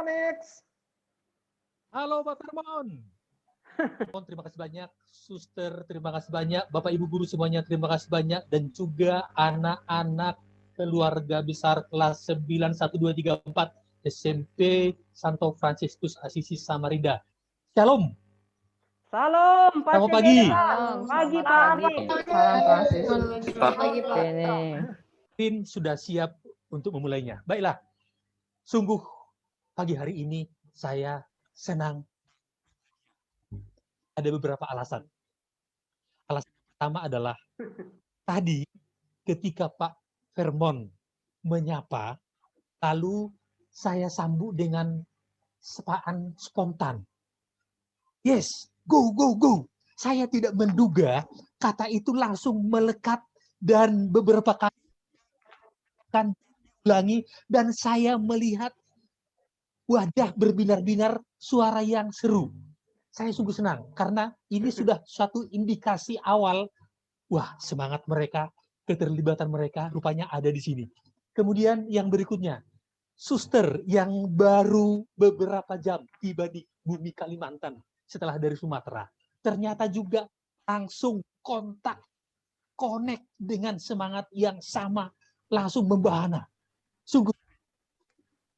Pak Nex. Halo Pak Firmon. Terima kasih banyak, Suster, terima kasih banyak, Bapak Ibu Guru semuanya, terima kasih banyak, dan juga anak-anak keluarga besar kelas 9, 1, 2, 3, 4 SMP Santo Fransiskus Assisi Samarinda. Shalom. Salam, Pak Selamat pagi. Pagi, Pak. Salam Francis. Pagi, Pak. Tim sudah siap untuk memulainya. Baiklah, sungguh pagi hari ini saya senang. Ada beberapa alasan. Alasan pertama adalah tadi ketika Pak Vermon menyapa, lalu saya sambut dengan sapaan spontan. Yes, go, go, go. Saya tidak menduga kata itu langsung melekat dan beberapa kali akan diulangi dan saya melihat wajah berbinar-binar, suara yang seru. Saya sungguh senang karena ini sudah suatu indikasi awal, wah semangat mereka, keterlibatan mereka rupanya ada di sini. Kemudian yang berikutnya, suster yang baru beberapa jam tiba di bumi Kalimantan setelah dari Sumatera, ternyata juga langsung kontak, connect dengan semangat yang sama, langsung membahana. Sungguh.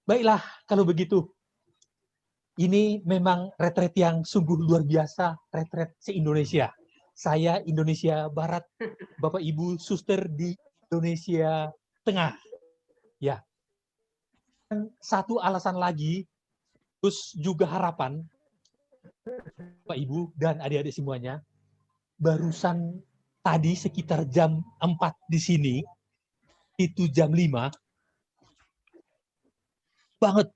Baiklah, kalau begitu. Ini memang retret yang sungguh luar biasa, retret se-Indonesia. Saya Indonesia Barat, Bapak Ibu suster di Indonesia Tengah. Ya. Dan satu alasan lagi, terus juga harapan, Bapak Ibu dan adik-adik semuanya, barusan tadi sekitar jam 4 di sini, itu jam 5, banget.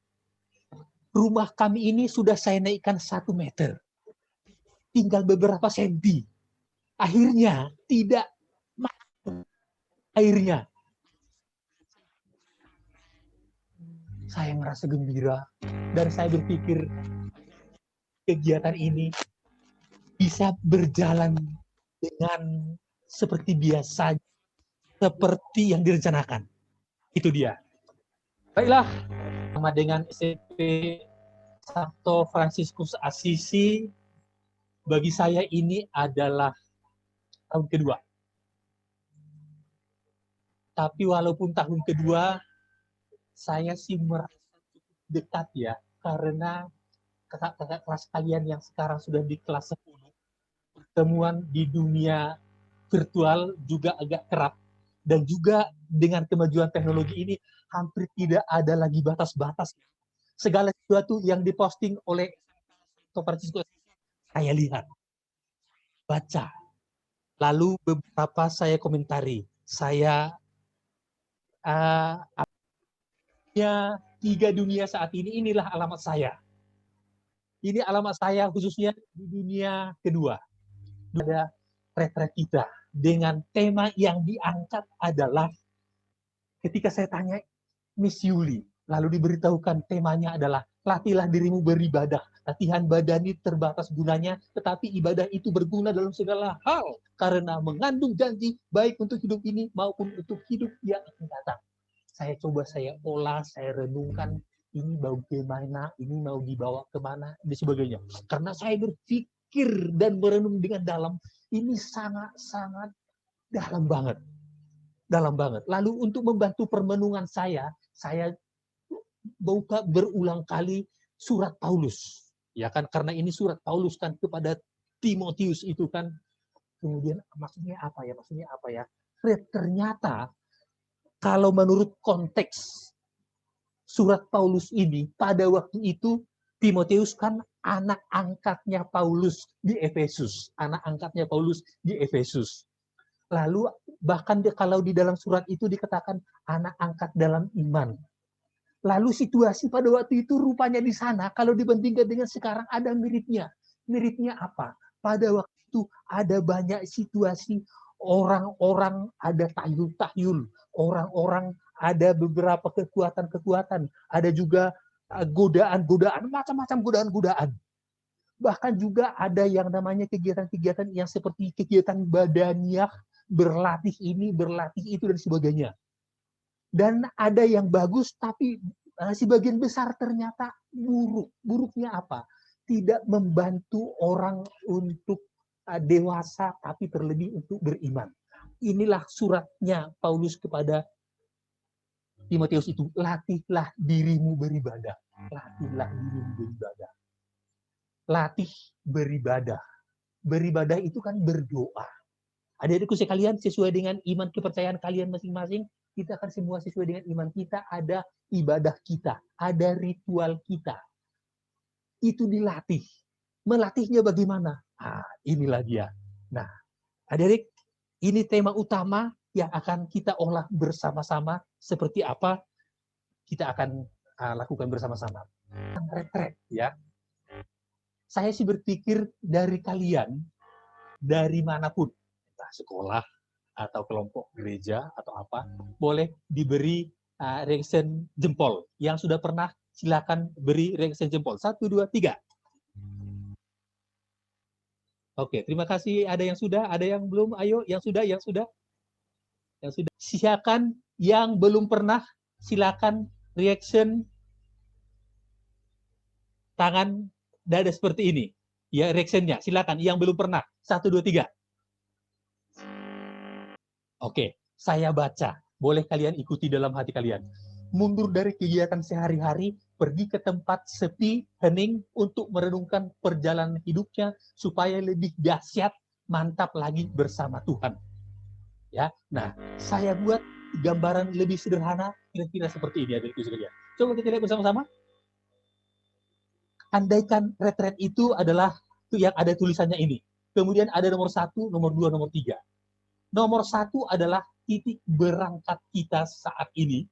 Rumah kami ini sudah saya naikkan 1 meter. Tinggal beberapa senti. Akhirnya tidak masuk airnya. Saya merasa gembira dan saya berpikir kegiatan ini bisa berjalan dengan seperti biasa, seperti yang direncanakan. Itu dia. Baiklah, sama dengan SMP Santo Fransiskus Assisi, bagi saya ini adalah tahun kedua. Tapi walaupun tahun kedua, saya sih merasa cukup dekat ya, karena kakak-kakak kelas kalian yang sekarang sudah di kelas 10, pertemuan di dunia virtual juga agak kerap. Dan juga dengan kemajuan teknologi ini, hampir tidak ada lagi batas-batas. Segala sesuatu yang diposting oleh Santo Fransiskus saya lihat, baca, lalu beberapa saya komentari. Saya tiga dunia saat ini, inilah alamat saya. Ini alamat saya khususnya di dunia kedua. Ada retret kita dengan tema yang diangkat adalah ketika saya tanya Miss Yuli, lalu diberitahukan temanya adalah latihlah dirimu beribadah. Latihan badani terbatas gunanya, tetapi ibadah itu berguna dalam segala hal karena mengandung janji baik untuk hidup ini maupun untuk hidup yang akan datang. Saya coba saya olah, saya renungkan ini bagaimana, ini mau dibawa kemana, dan sebagainya. Karena saya berpikir dan merenung dengan dalam, ini sangat-sangat dalam banget. Dalam banget. Lalu untuk membantu permenungan saya buka berulang kali surat Paulus. Ya kan, karena ini surat Paulus kan kepada Timotius itu kan. Kemudian maksudnya apa ya? Ternyata kalau menurut konteks surat Paulus ini, pada waktu itu Timotius kan anak angkatnya Paulus di Efesus. Anak angkatnya Paulus di Efesus. Lalu bahkan kalau di dalam surat itu dikatakan anak angkat dalam iman. Lalu situasi pada waktu itu rupanya di sana, kalau dibandingkan dengan sekarang ada miripnya. Miripnya apa? Pada waktu itu ada banyak situasi, orang-orang ada tahyul-tahyul, orang-orang ada beberapa kekuatan-kekuatan, ada juga godaan-godaan, macam-macam godaan-godaan. Bahkan juga ada yang namanya kegiatan-kegiatan yang seperti kegiatan badaniah, berlatih ini, berlatih itu, dan sebagainya. Dan ada yang bagus, tapi sebagian besar ternyata buruk. Buruknya apa? Tidak membantu orang untuk dewasa, tapi terlebih untuk beriman. Inilah suratnya Paulus kepada Timotius itu, latihlah dirimu beribadah. Latihlah dirimu beribadah. Latih beribadah. Beribadah itu kan berdoa. Adik-adikku sekalian, sesuai dengan iman kepercayaan kalian masing-masing, kita akan semua sesuai dengan iman kita, ada ibadah kita, ada ritual kita. Itu dilatih. Melatihnya bagaimana? Inilah dia. Nah, adik-adik, ini tema utama yang akan kita olah bersama-sama. Seperti apa kita akan lakukan bersama-sama. Retret, ya. Saya sih berpikir dari kalian, dari manapun, entah sekolah, atau kelompok gereja, atau apa, boleh diberi reaction jempol. Yang sudah pernah, silakan beri reaction jempol. 1, 2, 3. Oke, terima kasih. Ada yang sudah, ada yang belum? Ayo, yang sudah, yang sudah. Yang sudah. Silakan yang belum pernah, silakan reaction tangan dada seperti ini. Ya, reactionnya. Silakan yang belum pernah. 1, 2, 3. Oke, saya baca. Boleh kalian ikuti dalam hati kalian. Mundur dari kegiatan sehari-hari, pergi ke tempat sepi, hening, untuk merenungkan perjalanan hidupnya, supaya lebih dahsyat, mantap lagi bersama Tuhan. Ya, nah, saya buat gambaran lebih sederhana, kira-kira seperti ini, adikku sekalian. Coba kita lihat bersama-sama. Andaikan retret itu adalah yang ada tulisannya ini. Kemudian ada nomor 1, nomor 2, nomor 3. Nomor 1 adalah titik berangkat kita saat ini.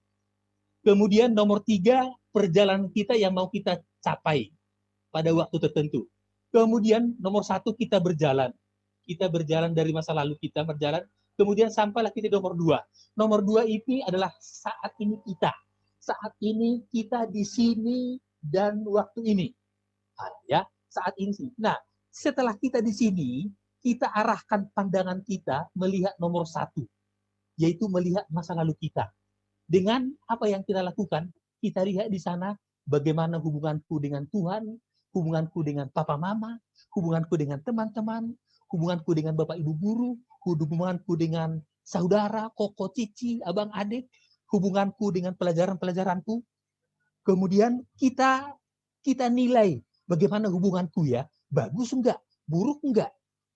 Kemudian nomor 3, perjalanan kita yang mau kita capai pada waktu tertentu. Kemudian nomor 1, kita berjalan. Kita berjalan dari masa lalu kita berjalan. Kemudian sampailah kita nomor 2. Nomor 2 ini adalah saat ini kita. Saat ini kita di sini dan waktu ini. Ya, saat ini. Nah, setelah kita di sini, kita arahkan pandangan kita melihat nomor 1, yaitu melihat masa lalu kita. Dengan apa yang kita lakukan, kita lihat di sana bagaimana hubunganku dengan Tuhan, hubunganku dengan papa mama, hubunganku dengan teman-teman, hubunganku dengan bapak ibu guru, hubunganku dengan saudara, koko, cici, abang, adik, hubunganku dengan pelajaran-pelajaranku. Kemudian kita nilai bagaimana hubunganku ya, bagus enggak, buruk enggak.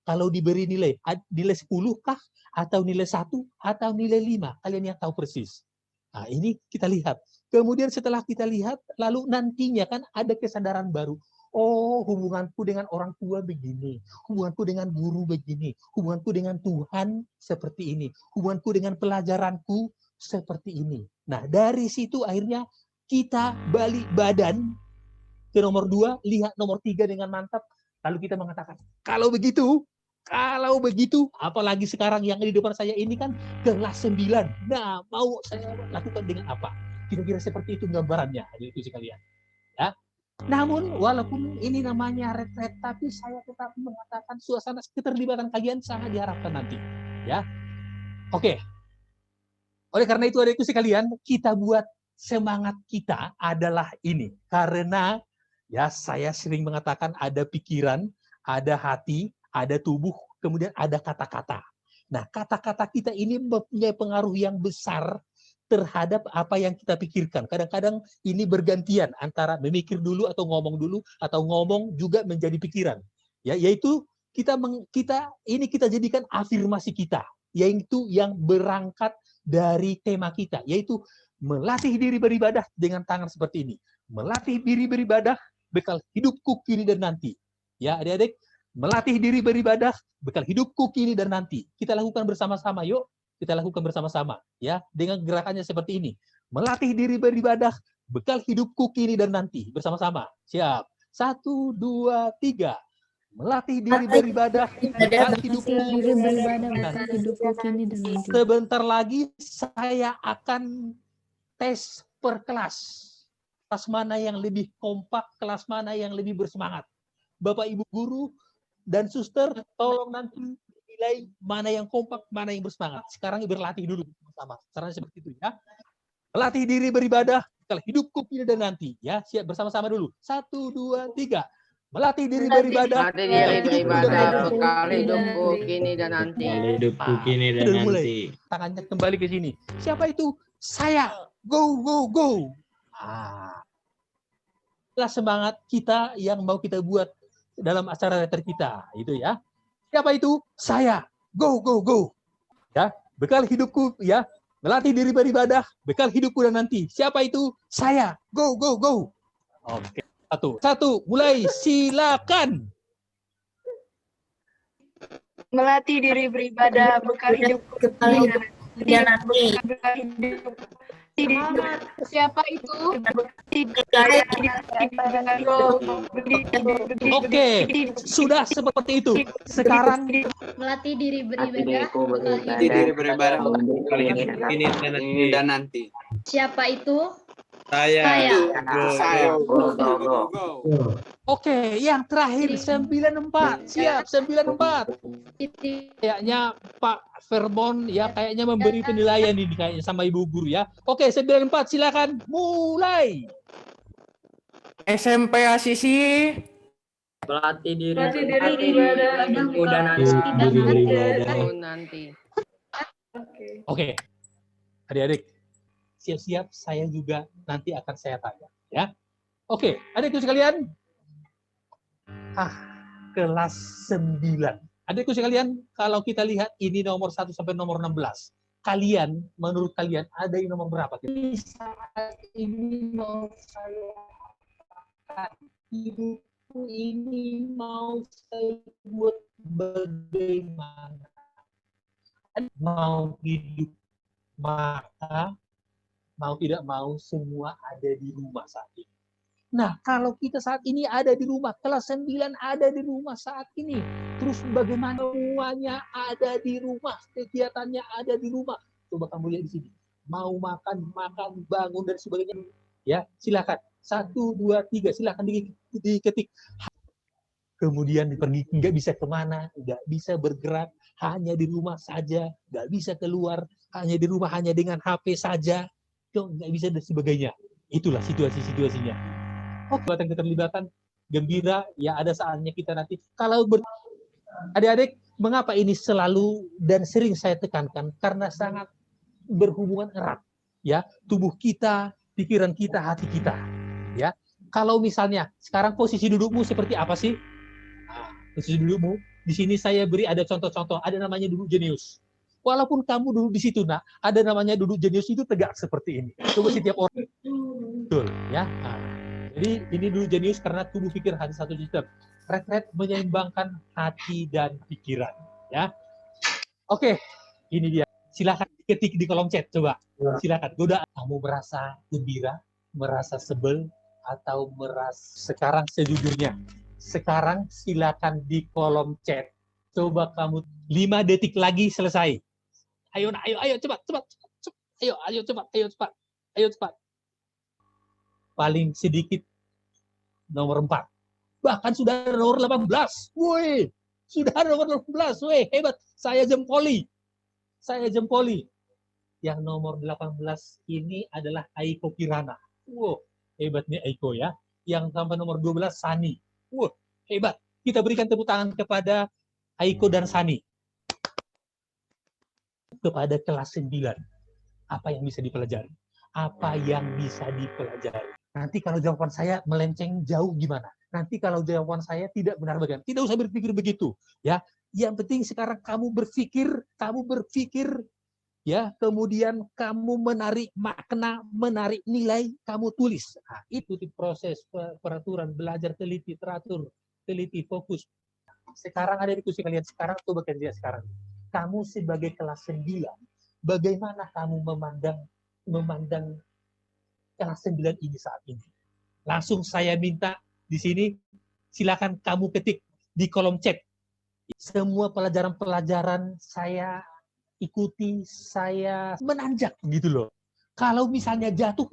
Kalau diberi nilai 10 kah, atau nilai 1, atau nilai 5, kalian yang tahu persis. Nah, ini kita lihat. Kemudian setelah kita lihat, lalu nantinya kan ada kesadaran baru. Oh, hubunganku dengan orang tua begini, hubunganku dengan guru begini, hubunganku dengan Tuhan seperti ini, hubunganku dengan pelajaranku seperti ini. Nah, dari situ akhirnya kita balik badan ke nomor 2, lihat nomor 3 dengan mantap, lalu kita mengatakan, kalau begitu, apalagi sekarang yang di depan saya ini kan kelas 9. Nah, mau saya lakukan dengan apa? Kira-kira seperti itu gambarannya, itu sekalian. Ya. Namun, walaupun ini namanya retret, tapi saya tetap mengatakan suasana keterlibatan kalian sangat diharapkan nanti. Ya. Oke. Oleh karena itu, adikku sekalian, kita buat semangat kita adalah ini. Karena ya saya sering mengatakan ada pikiran, ada hati, ada tubuh, kemudian ada kata-kata. Nah, kata-kata kita ini mempunyai pengaruh yang besar terhadap apa yang kita pikirkan. Kadang-kadang ini bergantian antara memikir dulu atau ngomong juga menjadi pikiran. Ya, yaitu kita jadikan afirmasi kita, yaitu yang berangkat dari tema kita, yaitu melatih diri beribadah dengan tangan seperti ini. Melatih diri beribadah bekal hidupku kini dan nanti. Ya, adik-adik, melatih diri beribadah bekal hidupku kini dan nanti. Kita lakukan bersama-sama, yuk. Kita lakukan bersama-sama, ya, dengan gerakannya seperti ini. Melatih diri beribadah bekal hidupku kini dan nanti. Bersama-sama. Siap. 1, 2, 3. Melatih diri beribadah bekal hidupku kini dan nanti. Sebentar lagi saya akan tes per kelas. Kelas mana yang lebih kompak, kelas mana yang lebih bersemangat. Bapak Ibu guru dan suster, tolong nanti nilai mana yang kompak, mana yang bersemangat. Sekarang berlatih dulu bersama. Caranya seperti itu ya. Latih diri beribadah Kalau hidupku kini dan nanti, ya siap bersama-sama dulu. 1, 2, 3. Melatih diri beribadah. Melatih diri Bekal hidupku dan beribadah, nanti. bekal hidupku kini dan nanti. Hidupku kini dan Sudah mulai. nanti. Tangannya kembali ke sini. Siapa itu? Saya. Go, go, go. Itulah semangat kita yang mau kita buat dalam acara reter kita. Itu ya. Siapa itu? Saya. Go, go, go. Ya, bekal hidupku, ya. Melatih diri beribadah, bekal hidupku dan nanti. Siapa itu? Saya. Go, go, go. Oke. Satu, mulai. Silakan. Melatih diri beribadah, bekal hidupku dan nanti. Bekal hidup. Siapa itu? Oke, sudah seperti itu. Sekarang Melatih diri beribadah, Diri beribadah, bekal hidupku kini dan nanti. siapa itu? Saya. oke, yang terakhir 94. Siap, 94. Kayaknya Pak Vermon ya kayaknya memberi penilaian ini kayaknya sama Ibu Guru ya. Oke, 94 silakan mulai. SMP Asisi. Melatih diri beribadah, hidupku dan nanti. Oke. Adik-adik, siap-siap saya juga nanti akan saya tanya ya. Oke, adikku sekalian. Kelas 9. Adikku sekalian, kalau kita lihat ini nomor 1 sampai nomor 16. Kalian, menurut kalian ada yang nomor berapa? Saat ini mau saya hidupku ini mau saya buat bagaimana? Mau hidup, maka mau tidak mau semua ada di rumah saat ini. Nah, kalau kita saat ini ada di rumah, kelas 9 ada di rumah saat ini. Terus bagaimana semuanya ada di rumah, kegiatannya ada di rumah. Coba kamu lihat di sini. Mau makan, bangun, dan sebagainya. Ya, silakan. 1, 2, 3, silakan diketik. Kemudian pergi, nggak bisa kemana, nggak bisa bergerak, hanya di rumah saja, nggak bisa keluar, hanya di rumah, hanya dengan HP saja, nggak bisa dan sebagainya. Itulah situasi-situasinya. Keterlibatan gembira, ya ada saatnya kita nanti. Kalau adik-adik, mengapa ini selalu dan sering saya tekankan? Karena sangat berhubungan erat, ya, tubuh kita, pikiran kita, hati kita, ya. Kalau misalnya sekarang posisi dudukmu seperti apa sih? Posisi dudukmu di sini saya beri ada contoh-contoh, ada namanya duduk jenius. Walaupun kamu duduk di situ, nah, ada namanya duduk jenius itu tegak seperti ini. Coba setiap orang, betul, ya. Jadi ini duduk jenius karena tubuh pikir hati satu sistem. Retret menyeimbangkan hati dan pikiran, ya. Oke, ini dia. Silakan ketik di kolom chat, coba. Silakan. Goda, kamu merasa gembira, merasa sebel, atau merasa sekarang sejujurnya. Sekarang silakan di kolom chat. Coba kamu 5 detik lagi selesai. Ayo cepat. Ayo cepat. Paling sedikit nomor 4. Bahkan sudah ada nomor 18. Woi, sudah ada nomor 18. Woi, hebat. Saya jempoli. Yang nomor 18 ini adalah Aiko Kirana. Wow, hebat nih Aiko ya. Yang sampai nomor 12 Sani. Wow, hebat. Kita berikan tepuk tangan kepada Aiko dan Sani. Kepada kelas 9. Apa yang bisa dipelajari? Nanti kalau jawaban saya melenceng jauh gimana? Nanti kalau jawaban saya tidak benar bagaimana? Tidak usah berpikir begitu, ya. Yang penting sekarang kamu berpikir, ya. Kemudian kamu menarik makna, menarik nilai, kamu tulis. Nah, itu di proses peraturan belajar teliti, teratur, teliti, fokus. Sekarang ada di kursi kalian. Sekarang coba kerja sekarang. Kamu sebagai kelas 9, bagaimana kamu memandang kelas 9 ini saat ini? Langsung saya minta di sini, silakan kamu ketik di kolom chat. Semua pelajaran-pelajaran saya ikuti, saya menanjak gitu loh. Kalau misalnya jatuh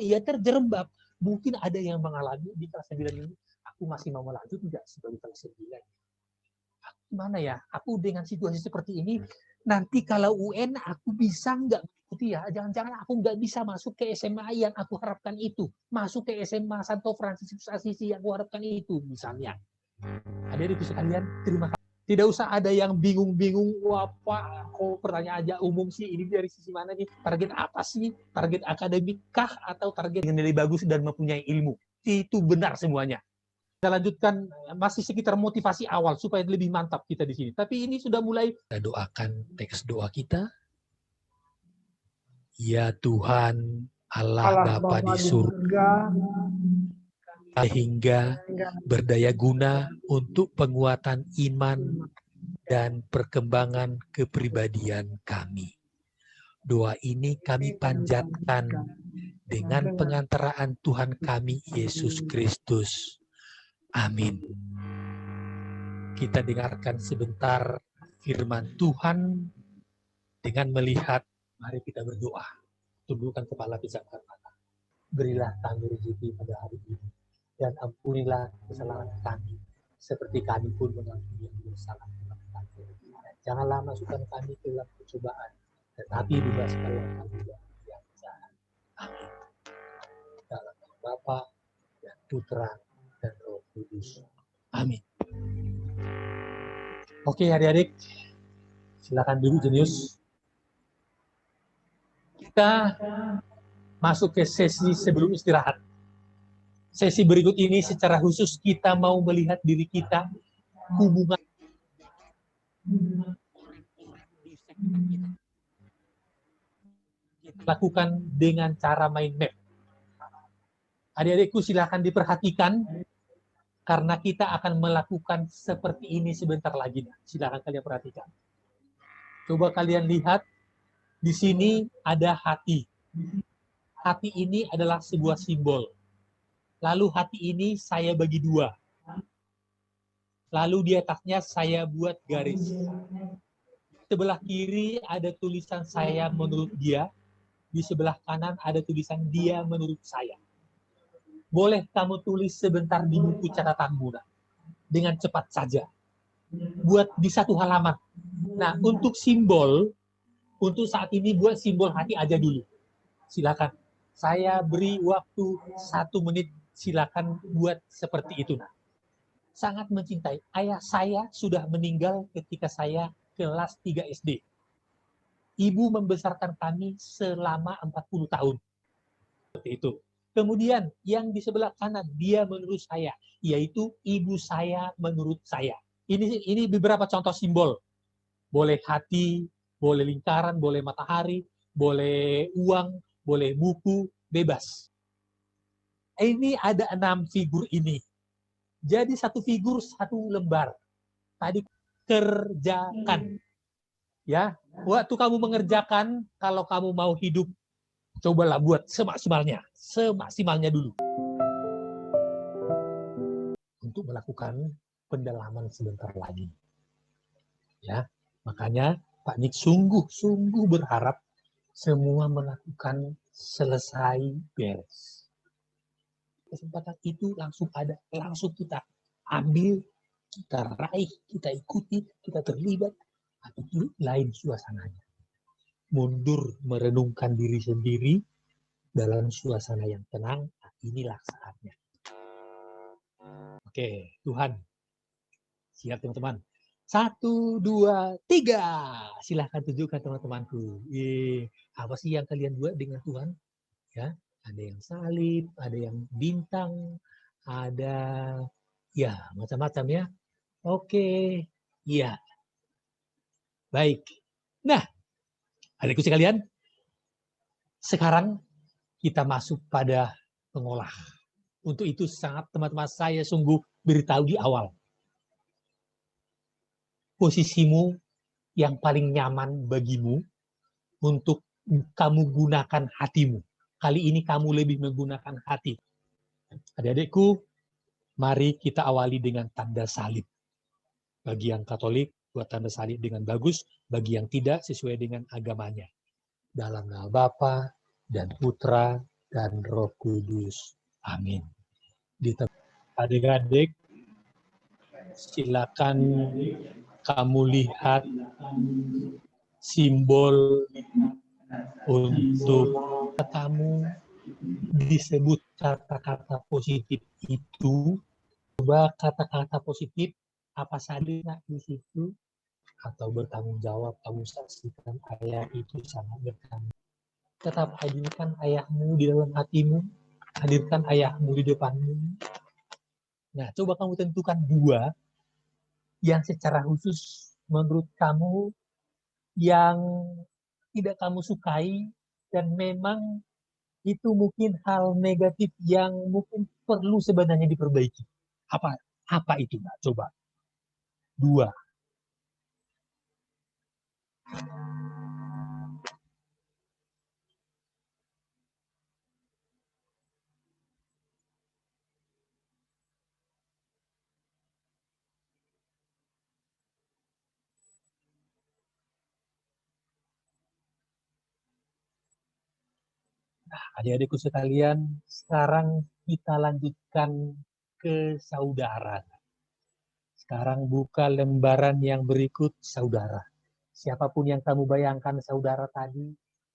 ya terjerembab. Mungkin ada yang mengalami di kelas 9 ini, aku masih mau lanjut tidak sebagai kelas 9. gimana ya, aku dengan situasi seperti ini, nanti kalau UN aku bisa nggak mengikuti ya, jangan-jangan aku nggak bisa masuk ke SMA yang aku harapkan itu, masuk ke SMA Santo Fransiskus Assisi yang aku harapkan itu, misalnya. Adik-adikku sekalian, terima kasih. Tidak usah ada yang bingung-bingung, wah Pak, kok pertanyaan aja umum sih, ini dari sisi mana nih, target apa sih, target akademik kah, atau target dengan nilai bagus dan mempunyai ilmu. Itu benar semuanya. Kita lanjutkan, masih sekitar motivasi awal supaya lebih mantap kita di sini. Tapi ini sudah mulai. Kita doakan teks doa kita. Ya Tuhan, Allah Bapa di surga, sehingga berdaya guna untuk penguatan iman dan perkembangan kepribadian kami. Doa ini kami panjatkan dengan pengantaraan Tuhan kami Yesus Kristus. Amin. Kita dengarkan sebentar firman Tuhan dengan melihat, mari kita berdoa. Tundukkan kepala kita berkata, berilah kami rezeki pada hari ini, dan ampunilah kesalahan kami, seperti kami pun mengampuni yang bersalah kepada kami. Janganlah masukkan kami ke dalam percobaan, tetapi bebaskanlah kami dari yang jahat. Amin. Dalam nama Bapa dan Putra dan Roh Kudus. Amin. Oke adik-adik, silakan duduk jenius. Kita masuk ke sesi sebelum istirahat. Sesi berikut ini secara khusus kita mau melihat diri kita, hubungan kita lakukan dengan cara mind map. Adik-adikku silakan diperhatikan, karena kita akan melakukan seperti ini sebentar lagi. Silakan kalian perhatikan. Coba kalian lihat, di sini ada hati. Hati ini adalah sebuah simbol. Lalu hati ini saya bagi dua. Lalu di atasnya saya buat garis. Sebelah kiri ada tulisan saya menurut dia. Di sebelah kanan ada tulisan dia menurut saya. Boleh kamu tulis sebentar di buku catatanmu, dengan cepat saja. Buat di satu halaman. Nah, untuk simbol, untuk saat ini buat simbol hati aja dulu. Silakan. Saya beri waktu 1 menit. Silakan buat seperti itu. Sangat mencintai. Ayah saya sudah meninggal ketika saya kelas 3 SD. Ibu membesarkan kami selama 40 tahun. Seperti itu. Kemudian yang di sebelah kanan, dia menurut saya, yaitu ibu saya menurut saya. Ini beberapa contoh simbol. Boleh hati, boleh lingkaran, boleh matahari, boleh uang, boleh buku, bebas. Ini ada 6 figur ini. Jadi satu figur, satu lembar. Tadi kerjakan. Ya, waktu kamu mengerjakan, kalau kamu mau hidup, cobalah buat semaksimalnya dulu. Untuk melakukan pendalaman sebentar lagi. Ya, makanya Pak Nik sungguh berharap semua melakukan selesai beres. Kesempatan itu langsung ada, langsung kita ambil, kita raih, kita ikuti, kita terlibat, atau lain suasananya. Mundur merenungkan diri sendiri dalam suasana yang tenang, inilah saatnya. Oke, Tuhan. Siap teman-teman. 1, 2, 3. Silahkan tunjukkan teman-temanku. Apa sih yang kalian buat dengan Tuhan? Ya, ada yang salib, ada yang bintang, ada ya macam-macam ya. Oke, iya. Baik. Nah, adikku sekalian, sekarang kita masuk pada pengolah. Untuk itu sangat teman-teman saya sungguh beritahu di awal. Posisimu yang paling nyaman bagimu untuk kamu gunakan hatimu. Kali ini kamu lebih menggunakan hati. Adik-adikku, mari kita awali dengan tanda salib. Bagi yang Katolik, buat tanda salib dengan bagus. Bagi yang tidak, sesuai dengan agamanya. Dalam nama Bapa dan Putra dan Roh Kudus. Amin. Adik-adik, silakan kamu lihat simbol untuk kamu disebut kata-kata positif itu. Coba kata-kata positif apa saja di situ, atau bertanggung jawab. Kamu saksikan ayah itu sangat bertanggung. Tetap hadirkan ayahmu di dalam hatimu, hadirkan ayahmu di depanmu. Nah, coba kamu tentukan 2 yang secara khusus menurut kamu yang tidak kamu sukai, dan memang itu mungkin hal negatif yang mungkin perlu sebenarnya diperbaiki. Apa itu, Mbak? Coba 2. Adik-adikku sekalian, sekarang kita lanjutkan ke saudara. Sekarang buka lembaran yang berikut, saudara. Siapapun yang kamu bayangkan saudara tadi,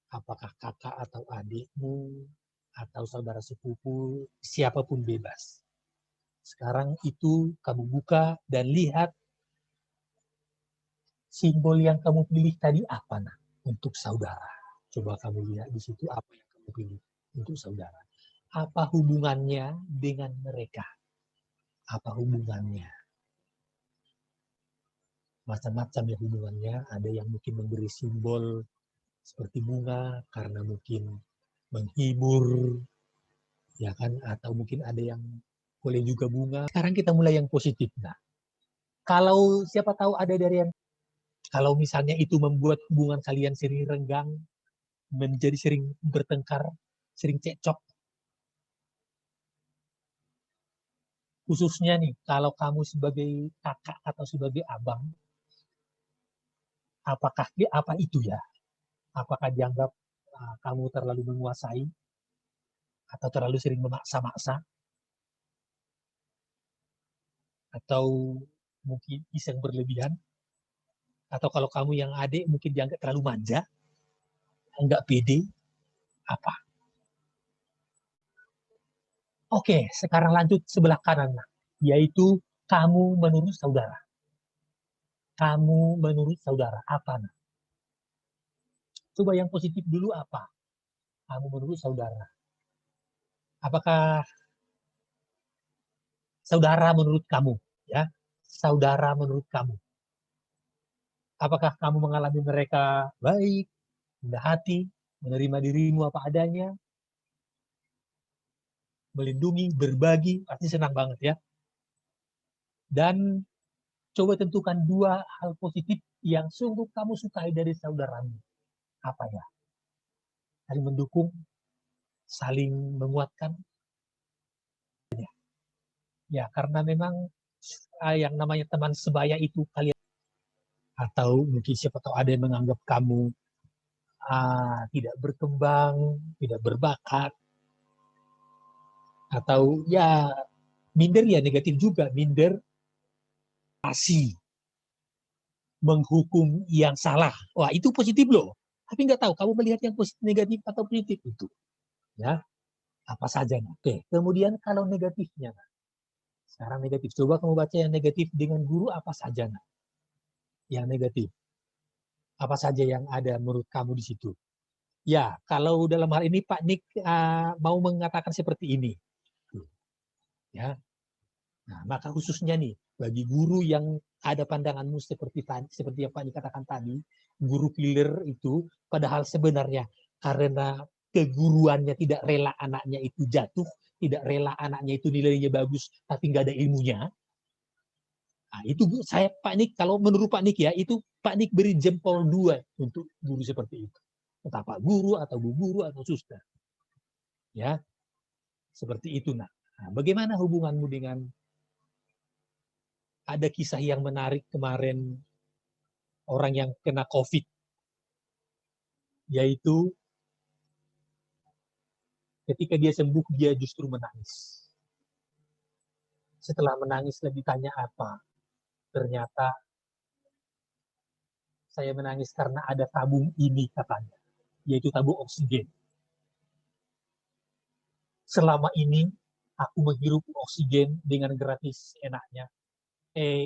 apakah kakak atau adikmu, atau saudara sepupu, siapapun bebas. Sekarang itu kamu buka dan lihat simbol yang kamu pilih tadi apa, nah, untuk saudara. Coba kamu lihat di situ apa yang kamu pilih untuk saudara. Apa hubungannya dengan mereka? Apa hubungannya? Macam-macam ya hubungannya. Ada yang mungkin memberi simbol seperti bunga karena mungkin menghibur, ya kan? Atau mungkin ada yang boleh juga bunga. Sekarang kita mulai yang positif. Nah, kalau siapa tahu ada dari yang, kalau misalnya itu membuat hubungan kalian sering renggang, menjadi sering bertengkar, sering cekcok. Khususnya nih, kalau kamu sebagai kakak atau sebagai abang, apa itu ya? Apakah dianggap kamu terlalu menguasai atau terlalu sering memaksa-maksa, atau mungkin iseng berlebihan, atau kalau kamu yang adik mungkin dianggap terlalu manja, enggak pede, apa? Oke, sekarang lanjut sebelah kanan, yaitu kamu menurut saudara. Kamu menurut saudara, apa? Nah? Coba yang positif dulu apa? Kamu menurut saudara. Apakah saudara menurut kamu? Ya, saudara menurut kamu. Apakah kamu mengalami mereka baik, rendah hati, menerima dirimu apa adanya, melindungi, berbagi, pasti senang banget ya. Dan coba tentukan 2 hal positif yang sungguh kamu sukai dari saudaramu. Apa ya? Saling mendukung, saling menguatkan. Ya, karena memang yang namanya teman sebaya itu kalian, atau mungkin siapa tahu ada yang menganggap kamu tidak berkembang, tidak berbakat, atau ya minder, ya negatif juga, minder, pasti menghukum yang salah. Wah, itu positif loh. Tapi nggak tahu kamu melihat yang positif, negatif atau positif itu. Ya, apa saja. Oke, kemudian kalau negatifnya. Sekarang negatif. Coba kamu baca yang negatif dengan guru apa saja. Nah? Yang negatif. Apa saja yang ada menurut kamu di situ? Ya, kalau dalam hal ini Pak Nik mau mengatakan seperti ini. Ya. Nah, maka khususnya nih, bagi guru yang ada pandanganmu seperti yang Pak Nik katakan tadi, guru killer itu, padahal sebenarnya karena keguruannya tidak rela anaknya itu jatuh, tidak rela anaknya itu nilainya bagus, tapi nggak ada ilmunya. Nah, itu saya Pak Nik, kalau menurut Pak Nik ya, itu Pak Nik beri jempol 2 untuk guru seperti itu. Entah Pak Guru atau Bu Guru atau Suster. Ya, seperti itu. Nah, bagaimana hubunganmu dengan ada kisah yang menarik kemarin orang yang kena COVID, yaitu ketika dia sembuh dia justru menangis. Setelah menangis ditanya apa? Ternyata saya menangis karena ada tabung ini katanya, yaitu tabung oksigen. Selama ini aku menghirup oksigen dengan gratis enaknya.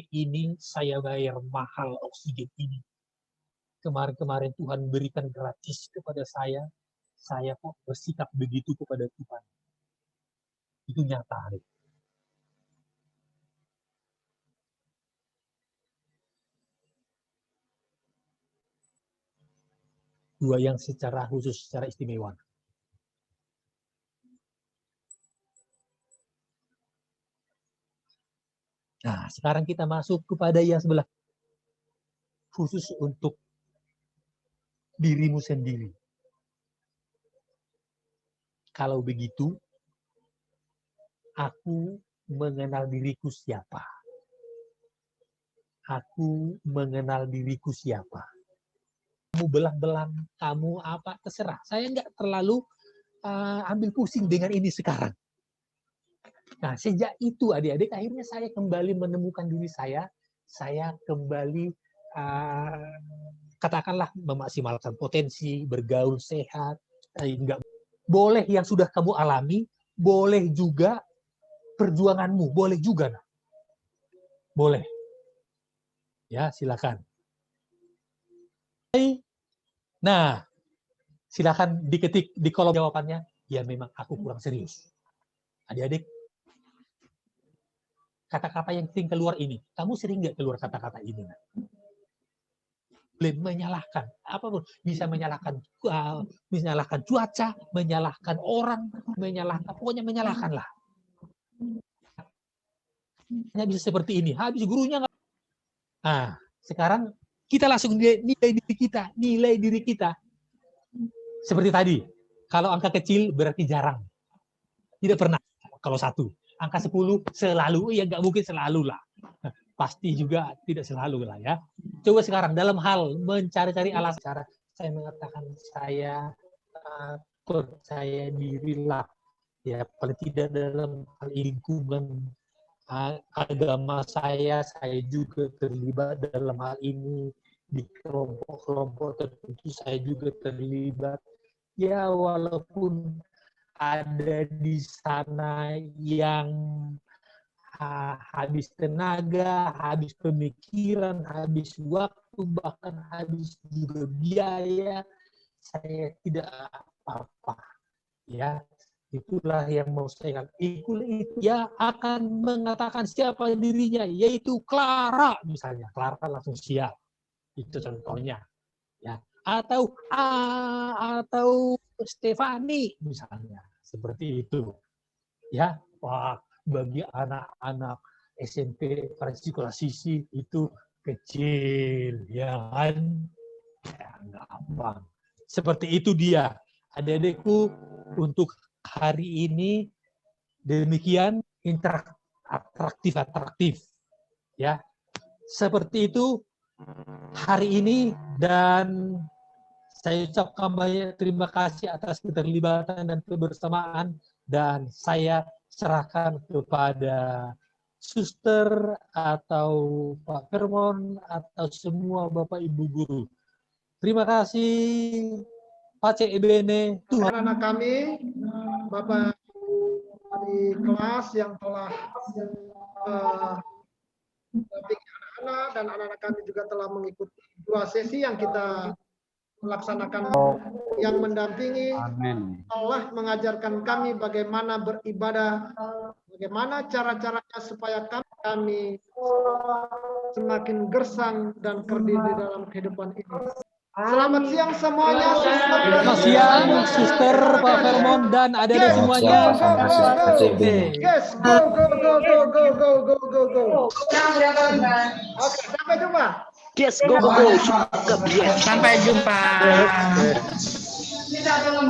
Ini saya bayar mahal oksigen ini. Kemarin-kemarin Tuhan berikan gratis kepada saya kok bersikap begitu kepada Tuhan. Itu nyata. Dua yang secara khusus, secara istimewa. Nah, sekarang kita masuk kepada yang sebelah. Khusus untuk dirimu sendiri. Kalau begitu, aku mengenal diriku siapa. Aku mengenal diriku siapa. Kamu belang-belang, kamu apa, terserah. Saya nggak terlalu ambil pusing dengan ini sekarang. Nah, sejak itu adik-adik, akhirnya saya kembali menemukan diri saya kembali katakanlah memaksimalkan potensi, bergaul sehat, enggak boleh yang sudah kamu alami, boleh juga perjuanganmu, boleh juga. Boleh. Ya, silakan. Nah, silakan diketik di kolom jawabannya, ya memang aku kurang serius. Adik-adik, kata-kata yang sering keluar ini, kamu sering nggak keluar kata-kata ini? Boleh menyalahkan, apapun, bisa menyalahkan cuaca, menyalahkan orang, pokoknya menyalahkan lah. Hanya bisa seperti ini, habis gurunya nggak. Nah, sekarang kita langsung nilai diri kita. Seperti tadi, kalau angka kecil berarti jarang. Tidak pernah, kalau 1. Angka 10 selalu, ya nggak mungkin selalu lah. Pasti juga tidak selalu lah ya. Coba sekarang dalam hal mencari-cari alasan, cara saya mengatakan saya percaya diri lah. Ya, paling tidak dalam hal lingkungan agama saya juga terlibat dalam hal ini. Di kelompok-kelompok tertentu saya juga terlibat. Ya, walaupun ada di sana yang habis tenaga, habis pemikiran, habis waktu, bahkan habis juga biaya, saya tidak apa-apa. Ya, itulah yang mau saya katakan. Itu ya akan mengatakan siapa dirinya, yaitu Clara misalnya. Clara langsung siap. Itu contohnya. Ya, atau Stefani misalnya, seperti itu. Ya, wah, bagi anak-anak SMP Fransikolasisi itu kecil, ya kan? Ya, gampang. Seperti itu dia. Adik-adikku, untuk hari ini demikian atraktif. Ya, seperti itu hari ini, dan saya ucapkan banyak terima kasih atas keterlibatan dan kebersamaan, dan saya serahkan kepada suster atau Pak Vermon atau semua Bapak Ibu guru. Terima kasih. Pace ebene Tuhan. Anak kami, Bapak di kelas yang telah anak-anak, dan anak-anak kami juga telah mengikuti 2 sesi yang kita melaksanakan, yang mendampingi. Amin. Allah mengajarkan kami bagaimana beribadah, bagaimana cara-caranya supaya kami semakin gersang dan kerdil di dalam kehidupan ini. Selamat siang semuanya. Selamat siang, Suster, Pak Vermon, dan adik-adik semuanya. Yes, go. Oke, sampai jumpa. Yes, go. Sampai jumpa. Kita belum